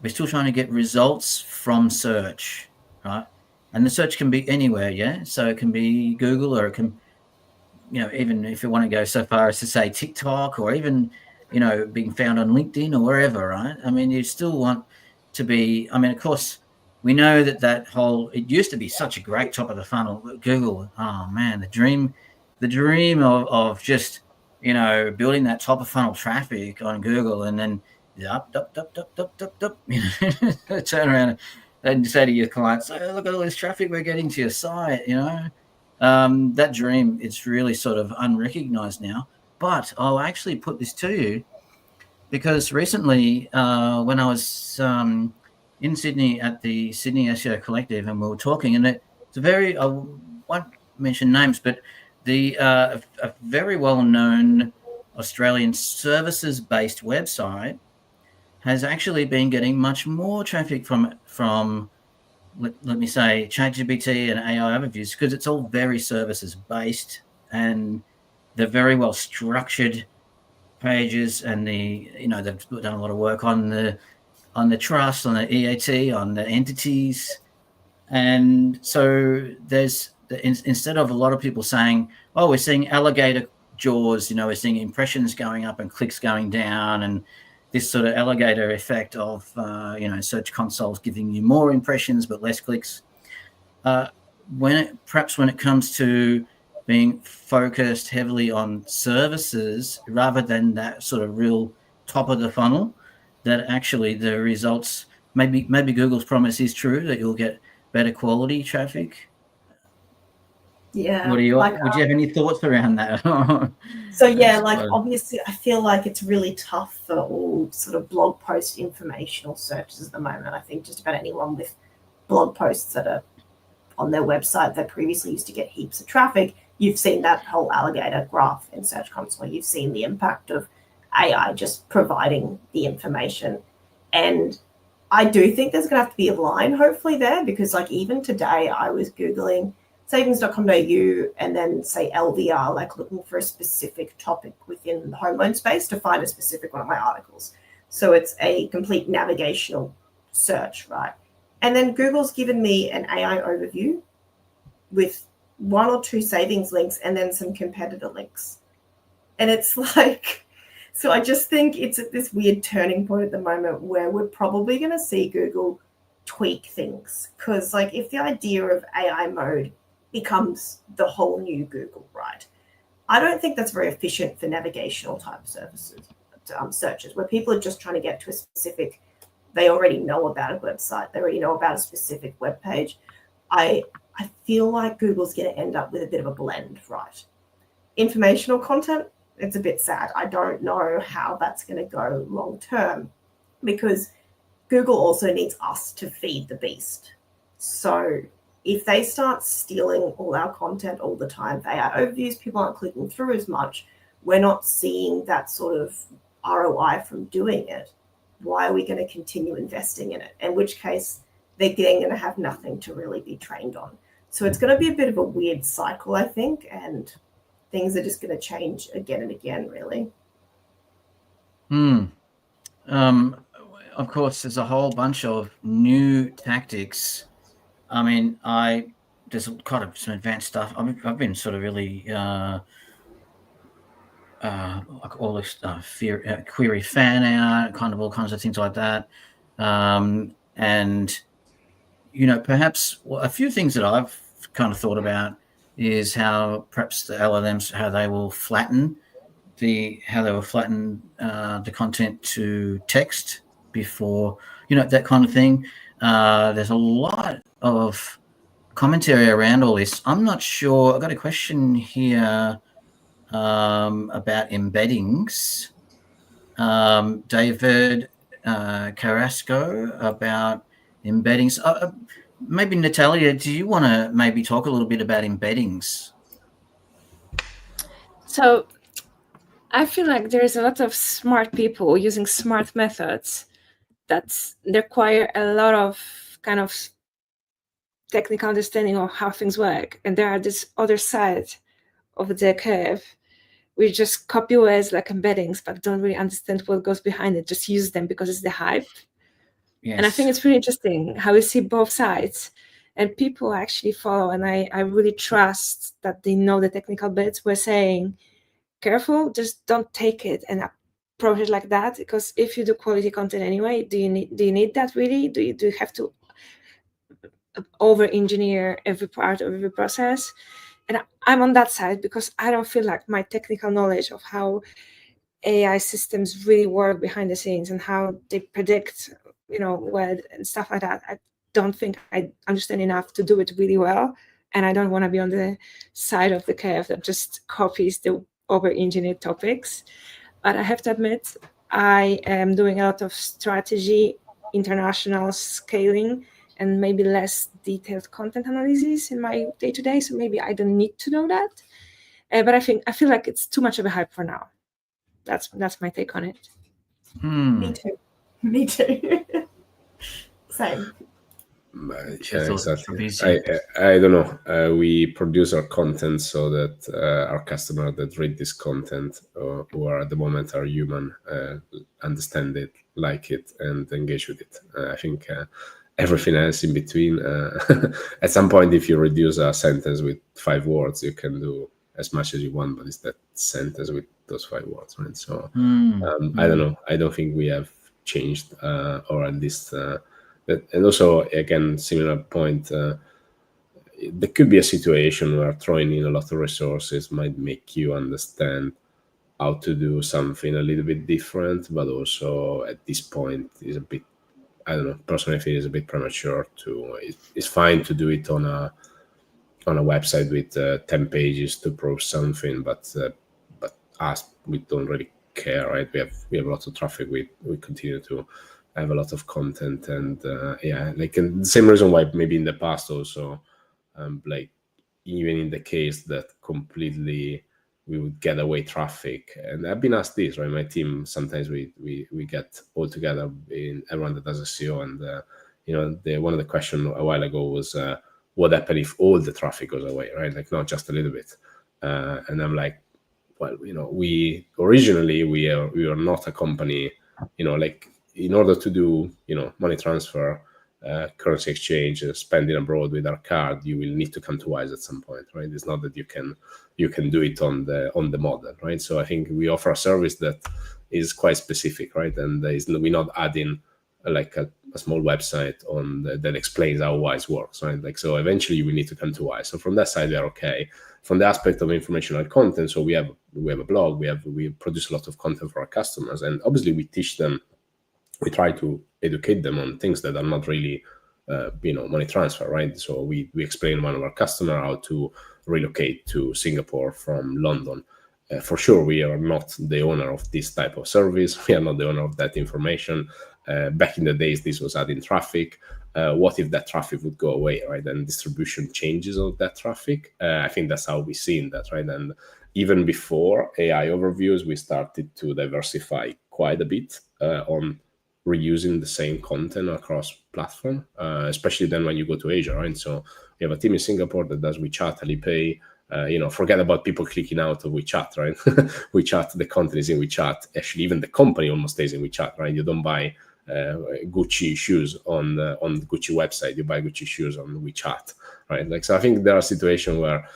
get results from search, right? And the search can be anywhere, yeah. So it can be Google, or it can, even if you want to go so far as to say TikTok, or even, being found on LinkedIn or wherever, right? I mean, you still want to be. I mean, of course, we know that whole. It used to be such a great top of the funnel. Google, oh man, the dream of just building that top of funnel traffic on Google, and then up, turn around and say to your clients, "Oh, look at all this traffic we're getting to your site." That dream, it's really sort of unrecognized now. But I'll actually put this to you, because recently, when I was in Sydney at the Sydney SEO Collective, and we were talking, and it's a very, I won't mention names, but a very well-known Australian services-based website has actually been getting much more traffic from let me say ChatGPT and AI overviews, because it's all very services-based, and they're very well structured pages, and they've done a lot of work on the trust, on the EAT, on the entities. And so there's instead of a lot of people saying, oh, we're seeing alligator jaws, we're seeing impressions going up and clicks going down, and this sort of alligator effect of Search Console's giving you more impressions but less clicks. When it comes to being focused heavily on services rather than that sort of real top of the funnel, that actually the results, maybe Google's promise is true, that you'll get better quality traffic. Yeah. Would you have any thoughts around that? So yeah, obviously I feel like it's really tough for all sort of blog post informational searches at the moment. I think just about anyone with blog posts that are on their website that previously used to get heaps of traffic, you've seen that whole alligator graph in Search Console. You've seen the impact of AI just providing the information. And I do think there's going to have to be a line hopefully there, because even today I was Googling savings.com.au and then say LVR, looking for a specific topic within the home loan space to find a specific one of my articles. So it's a complete navigational search, right? And then Google's given me an AI overview with 1 or 2 savings links and then some competitor links. And it's so I just think it's at this weird turning point at the moment where we're probably going to see Google tweak things. Because if the idea of AI mode becomes the whole new Google, right? I don't think that's very efficient for navigational type services, searches, where people are just trying to get to a specific, they already know about a website, they already know about a specific web page. I feel like Google's going to end up with a bit of a blend, right? Informational content, it's a bit sad. I don't know how that's going to go long term, because Google also needs us to feed the beast. So if they start stealing all our content all the time, they are overviews, people aren't clicking through as much, we're not seeing that sort of ROI from doing it, why are we going to continue investing in it? In which case, they're going to have nothing to really be trained on. So it's going to be a bit of a weird cycle, I think, and things are just going to change again and again, really. Of course, there's a whole bunch of new tactics. I mean, there's kind of some advanced stuff. I've been sort of really like all this query fan out, kind of all kinds of things like that. And perhaps a few things that I've kind of thought about is how perhaps the LLMs, how they will flatten the content to text before, that kind of thing. There's a lot of commentary around all this. I'm not sure. I've got a question here about embeddings. David Carrasco about embeddings. Maybe Natalia, do you want to maybe talk a little bit about embeddings? So I feel like there's a lot of smart people using smart methods that require a lot of kind of technical understanding of how things work. And there are this other side of the curve. We just copy words like embeddings, but don't really understand what goes behind it. Just use them because it's the hype. Yes. And I think it's really interesting how we see both sides. And people actually follow, and I really trust that they know the technical bits. We're saying, careful, just don't take it and approach it like that, because if you do quality content anyway, do you need that really? Do you have to over-engineer every part of every process? And I'm on that side because I don't feel like my technical knowledge of how AI systems really work behind the scenes and how they predict, word and stuff like that. I don't think I understand enough to do it really well. And I don't want to be on the side of the curve that just copies the over-engineered topics. But I have to admit, I am doing a lot of strategy, international scaling, and maybe less detailed content analysis in my day-to-day. So maybe I don't need to know that. But I feel like it's too much of a hype for now. That's my take on it. Me too. Same. Yeah, exactly. I don't know. We produce our content so that our customers that read this content, who are at the moment are human, understand it, like it, and engage with it. I think everything else in between. At some point, if you reduce a sentence with 5 words, you can do as much as you want, but it's that sentence with those 5 words, right? So I don't know. I don't think we have changed, or at least. And also, again, similar point, there could be a situation where throwing in a lot of resources might make you understand how to do something a little bit different, but also at this point is a bit, I don't know, personally I feel it's a bit premature to, it's fine to do it on a website with 10 pages to prove something, but us, we don't really care, right? We have a lot of traffic, we continue to have a lot of content, and like the same reason why maybe in the past also, like even in the case that completely we would get away traffic, and I've been asked this, right? My team, sometimes we get all together in everyone that does SEO, and one of the questions a while ago was what happens if all the traffic goes away, right? Like not just a little bit, and I'm like, well, we originally we are not a company, like in order to do money transfer, currency exchange, spending abroad with our card, you will need to come to Wise at some point, right? It's not that you can do it on the model, right? So I think we offer a service that is quite specific, right? And we're not adding like a small website that explains how Wise works, right? Like, so eventually you will need to come to Wise. So from that side, we are okay. From the aspect of informational content, so we have a blog, we produce a lot of content for our customers, and obviously we teach them. We try to educate them on things that are not really, money transfer, right? So we explain one of our customer how to relocate to Singapore from London, for sure, we are not the owner of this type of service. We are not the owner of that information. Back in the days, this was adding traffic. What if that traffic would go away, right? And distribution changes of that traffic. I think that's how we've seen that, right? And even before AI overviews, we started to diversify quite a bit on reusing the same content across platform, especially then when you go to Asia, right? So we have a team in Singapore that does WeChat, Alipay. Forget about people clicking out of WeChat, right? WeChat, the content is in WeChat. Actually, even the company almost stays in WeChat, right? You don't buy Gucci shoes on the Gucci website. You buy Gucci shoes on WeChat, right? Like, so I think there are situations where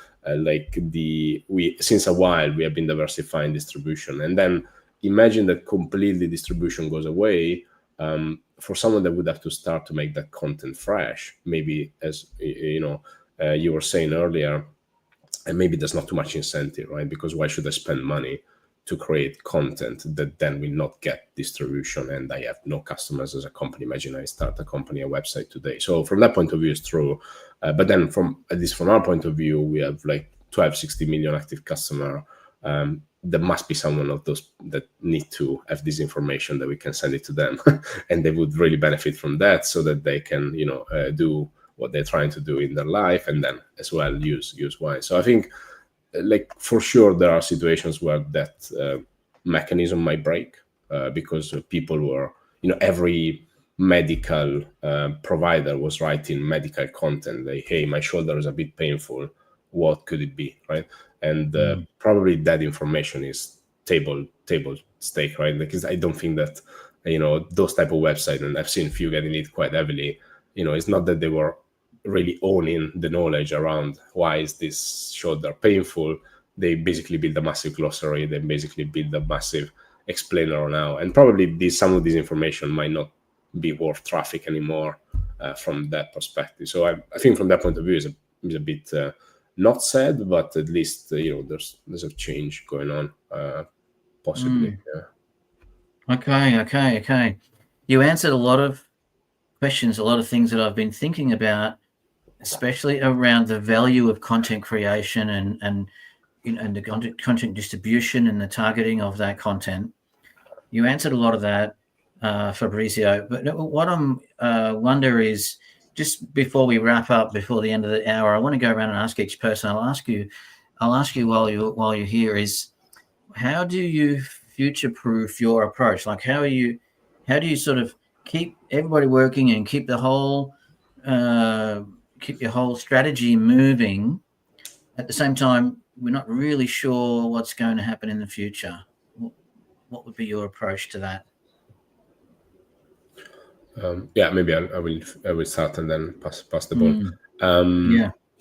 since a while we have been diversifying distribution, and then imagine that completely distribution goes away. For someone that would have to start to make that content fresh, maybe, as you were saying earlier, and maybe there's not too much incentive, right? Because why should I spend money to create content that then will not get distribution and I have no customers as a company? Imagine I start a company, a website today. So from that point of view, it's true. But then at least from our point of view, we have like 12, 60 million active customer. There must be someone of those that need to have this information that we can send it to them and they would really benefit from that, so that they can, do what they're trying to do in their life, and then as well use wine. So I think, like, for sure there are situations where that mechanism might break because people were, every medical provider was writing medical content like, hey, my shoulder is a bit painful, what could it be, right? And probably that information is table stake, right? Because I don't think that those type of websites, and I've seen few getting it quite heavily, it's not that they were really owning the knowledge around why is this shoulder painful. They basically build a massive glossary, they basically build a massive explainer now, and probably some of this information might not be worth traffic anymore from that perspective. So I think from that point of view is a bit not sad, but at least there's a change going on, possibly. Yeah. Okay. You answered a lot of questions, a lot of things that I've been thinking about, especially around the value of content creation and the content distribution and the targeting of that content. You answered a lot of that, Fabrizio. But what I'm wonder is, just before we wrap up, before the end of the hour, I want to go around and ask each person. I'll ask you while you're here, is how do you future-proof your approach? Like, how do you sort of keep everybody working and keep your whole strategy moving? At the same time, we're not really sure what's going to happen in the future. What would be your approach to that? Maybe I will start and then pass the ball.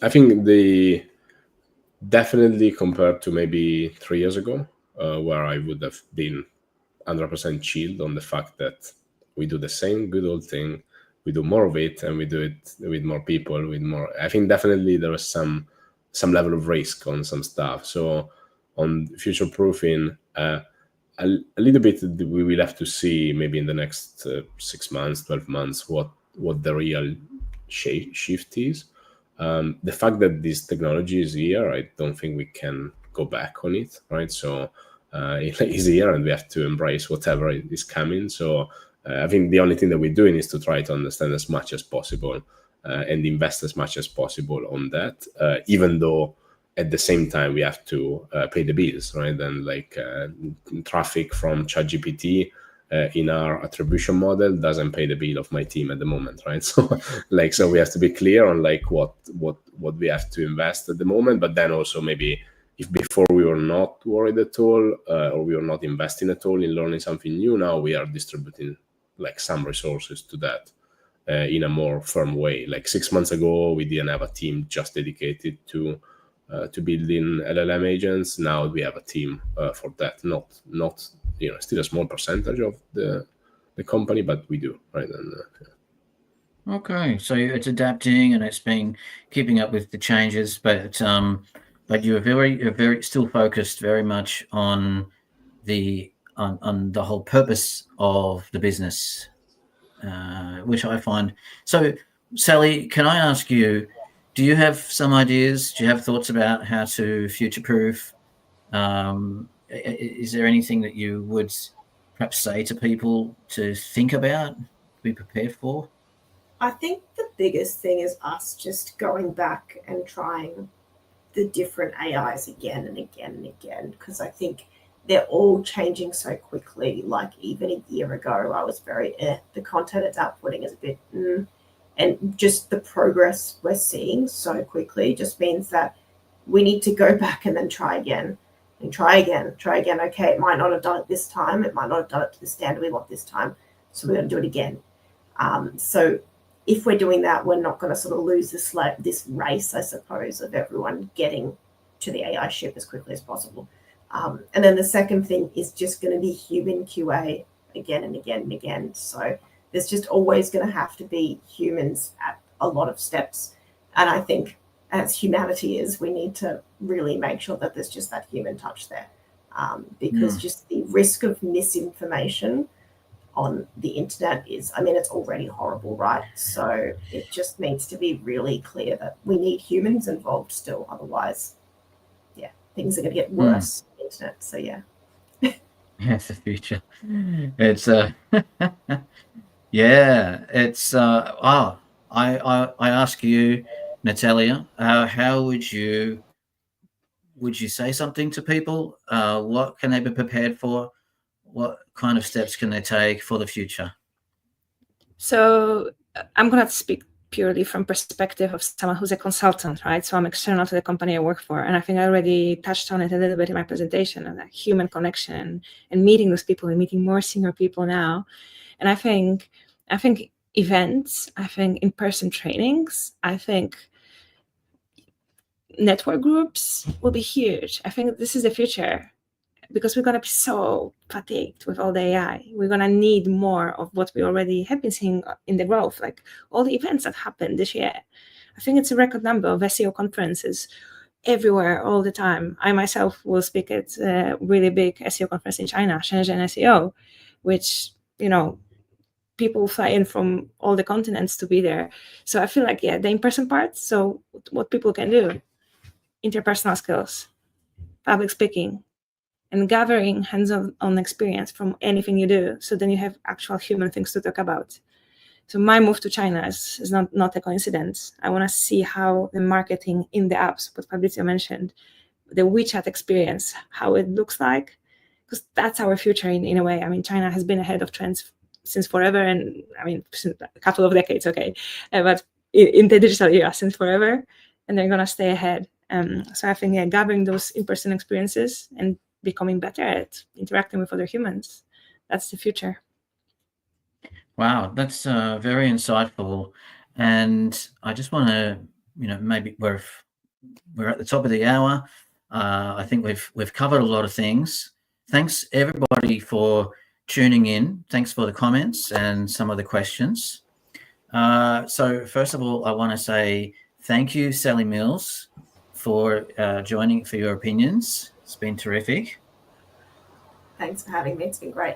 I think definitely compared to maybe 3 years ago, where I would have been 100% chilled on the fact that we do the same good old thing, we do more of it, and we do it with more people, with more. I think definitely there was some level of risk on some stuff. So on future proofing, a little bit we will have to see maybe in the next 6 months, 12 months what the real shift is. The fact that this technology is here, I don't think we can go back on it, right? So it is here and we have to embrace whatever is coming. So I think the only thing that we're doing is to try to understand as much as possible and invest as much as possible on that, even though at the same time we have to pay the bills, right? And like traffic from ChatGPT in our attribution model doesn't pay the bill of my team at the moment, right? So we have to be clear on like what we have to invest at the moment, but then also maybe if before we were not worried at all or we were not investing at all in learning something new, now we are distributing like some resources to that in a more firm way. Like 6 months ago, we didn't have a team just dedicated to building LLM agents. Now we have a team for that. Not still a small percentage of the company, but we do, right? And Okay, so it's adapting and it's been keeping up with the changes, but you're very still focused very much on the whole purpose of the business, which I find. So, Sally, can I ask you, do you have some ideas? Do you have thoughts about how to future-proof Is there anything that you would perhaps say to people to think about, be prepared for? I think the biggest thing is us just going back and trying the different AIs again and again and again, because I think they're all changing so quickly. Like even a year ago, I was very the content it's outputting is a bit and just the progress we're seeing so quickly just means that we need to go back and then try again and try again. Okay, it might not have done it this time. It might not have done it to the standard we want this time. So we're going to do it again. So if we're doing that, we're not going to sort of lose this race, I suppose, of everyone getting to the AI ship as quickly as possible. And then the second thing is just going to be human QA again and again and again. So there's just always going to have to be humans at a lot of steps. And I think as humanity is, we need to really make sure that there's just that human touch there. Because just the risk of misinformation on the internet is, I mean, it's already horrible, right? So it just needs to be really clear that we need humans involved still. Otherwise, yeah, things are going to get worse on the internet. So yeah. Yes, the future. It's yeah, it's I ask you, Natalia, how would you say something to people? What can they be prepared for? What kind of steps can they take for the future? So I'm going to speak purely from perspective of someone who's a consultant, right? So I'm external to the company I work for. And I think I already touched on it a little bit in my presentation, and that human connection and meeting those people and meeting more senior people now. And I think events, I think in-person trainings, I think network groups will be huge. I think this is the future, because we're going to be so fatigued with all the AI. We're going to need more of what we already have been seeing in the growth, like all the events that happened this year. I think it's a record number of SEO conferences everywhere, all the time. I myself will speak at a really big SEO conference in China, Shenzhen SEO, which, you know, people fly in from all the continents to be there. So I feel like, yeah, the in-person part, so what people can do, interpersonal skills, public speaking, and gathering hands-on experience from anything you do. So then you have actual human things to talk about. So my move to China is not a coincidence. I want to see how the marketing in the apps, what Fabrizio mentioned, the WeChat experience, how it looks like, because that's our future in a way. I mean, China has been ahead of trends since forever, and I mean, since a couple of decades, okay, but in the digital era, since forever, and they're gonna stay ahead. So I think, yeah, gathering those in-person experiences and becoming better at interacting with other humans, that's the future. Wow, that's very insightful. And I just want to, maybe we're at the top of the hour. I think we've covered a lot of things. Thanks everybody for tuning in. Thanks for the comments and some of the questions. So first of all, I want to say thank you, Sally Mills, for joining, for your opinions. It's been terrific. Thanks for having me. It's been great.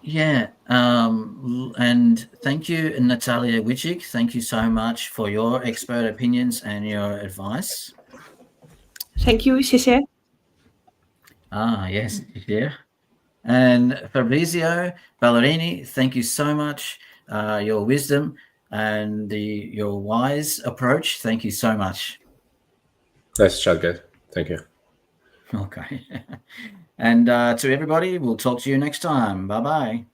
Yeah, and thank you, Natalia Wichig. Thank you so much for your expert opinions and your advice. Thank you, Cece. Yes, yeah. And Fabrizio Ballerini, thank you so much. Your wisdom and your wise approach. Thank you so much. Nice chat, guys. Thank you. Okay. And to everybody, we'll talk to you next time. Bye-bye.